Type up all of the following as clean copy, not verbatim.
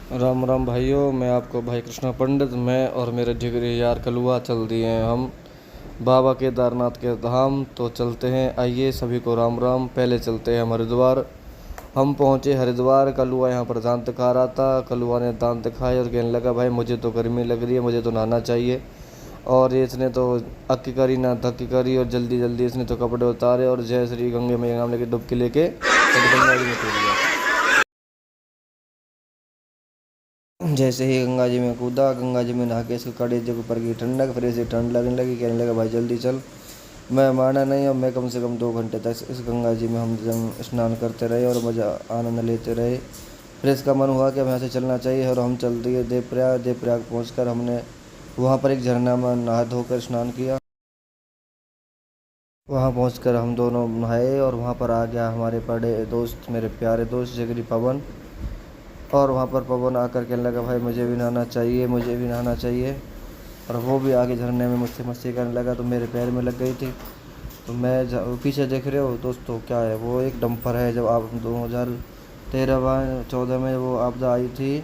राम राम भाइयों, मैं आपको भाई कृष्णा पंडित। मैं और मेरे जिगरी यार कलुआ चल दिए हैं हम बाबा केदारनाथ के धाम। तो चलते हैं, आइए सभी को राम राम। पहले चलते हैं हम हरिद्वार। हम पहुँचे हरिद्वार। कलुआ यहाँ पर दांत खा रहा था। कलुआ ने दांत खाए और कहने लगा, भाई मुझे तो गर्मी लग रही है, मुझे तो नहाना चाहिए। और ये इसने तो अक्की करी ना धक्की करी और जल्दी जल्दी इसने तो कपड़े उतारे और जय श्री गंगे मैया नाम लेके डुबकी लेके गंगा जी में कूद गया। जैसे ही गंगा जी में कूदा, गंगा जी में नहा के इसके कड़े ऊपर की ठंडक, फिर इसे ठंड लगने लगी। कहने लगा, भाई जल्दी चल। मैं माना नहीं और मैं कम से कम 2 घंटे तक इस गंगा जी में हम जब स्नान करते रहे और मज़ा आनंद लेते रहे। फिर इसका मन हुआ कि हमें यहाँ से चलना चाहिए और हम चल दिए देवप्रयाग। देवप्रयाग पहुँच हमने वहाँ पर एक झरना में नहा धोकर स्नान किया। वहाँ पहुँच हम दोनों नहाए और वहाँ पर आ गया हमारे बड़े दोस्त, मेरे प्यारे दोस्त जिगरी पवन। और वहाँ पर पवन आकर कहने लगा, भाई मुझे भी नहाना चाहिए, मुझे भी नहाना चाहिए। और वो भी आगे झरने में मुझसे मस्ती करने लगा तो मेरे पैर में लग गई थी। तो मैं पीछे देख रहे हो दोस्तों, क्या है वो? एक डंपर है। जब आप 2013-14 में वो आपदा आई थी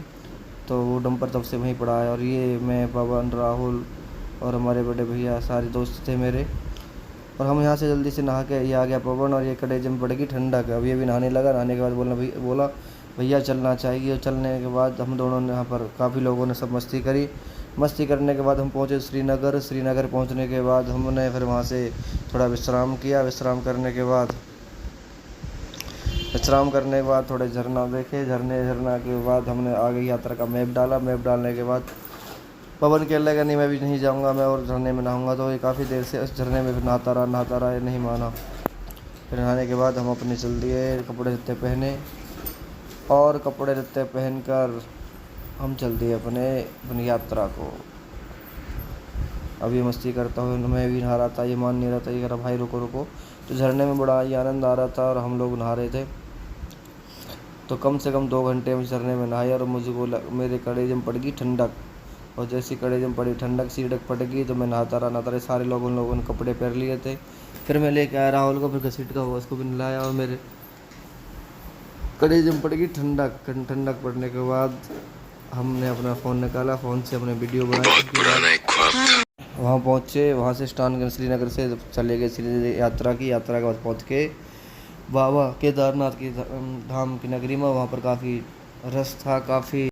तो वो डंपर तब से वहीं पड़ा है। और ये मैं, पवन, राहुल और हमारे बड़े भैया सारे दोस्त थे मेरे। और हम यहाँ से जल्दी से नहा के ये आ गया पवन और ये कलेजे में पड़ेगी ठंडक। अब ये भी नहाने लगा। नहाने के बाद बोला भैया चलना चाहिए। चलने के बाद हम दोनों ने यहाँ पर काफ़ी लोगों ने सब मस्ती करी। मस्ती करने के बाद हम पहुँचे श्रीनगर। श्रीनगर पहुँचने के बाद हमने फिर वहाँ से थोड़ा विश्राम किया। विश्राम करने के बाद थोड़े झरना देखे। झरना के बाद हमने आगे यात्रा का मैप डाला। मैप डालने के बाद पवन कहने लगा, नहीं मैं भी नहीं जाऊँगा, मैं और झरने में नहाऊँगा। तो ये काफ़ी देर से उस झरने में फिर नहाता रहा, ये नहीं माना। फिर नहाने के बाद हम अपने चल दिए, कपड़े लत्ते पहने और कपड़े लत्ते पहनकर हम चल दिए अपनी यात्रा को। अब ये मस्ती करता हुआ मैं भी नहा रहा था, ये मान नहीं रहा था। ये कह रहा, भाई रुको रुको। तो झरने में बड़ा ही आनंद आ रहा था और हम लोग नहा रहे थे। तो कम से कम 2 घंटे हम झरने में नहाए और मेरे कलेजे में पड़ गई ठंडक। और जैसी कलेजे में पड़ी ठंडक, सीढ़क पड़ गई तो मैं नहाता रहा। सारे उन लोगों ने कपड़े पहन लिए थे। फिर मैं लेके आया राहुल को, फिर घसीट का हुआ उसको भी नहलाया और मेरे कलेजे में पड़ गई ठंडक। ठंडक पड़ने के बाद हमने अपना फ़ोन निकाला, फ़ोन से हमने वीडियो बनाई। वहाँ पहुँचे, वहाँ से श्रीनगर से चले गए श्री यात्रा के बाद पहुँच के बाबा केदारनाथ की धाम की नगरी में। वहाँ पर काफ़ी रश था, काफ़ी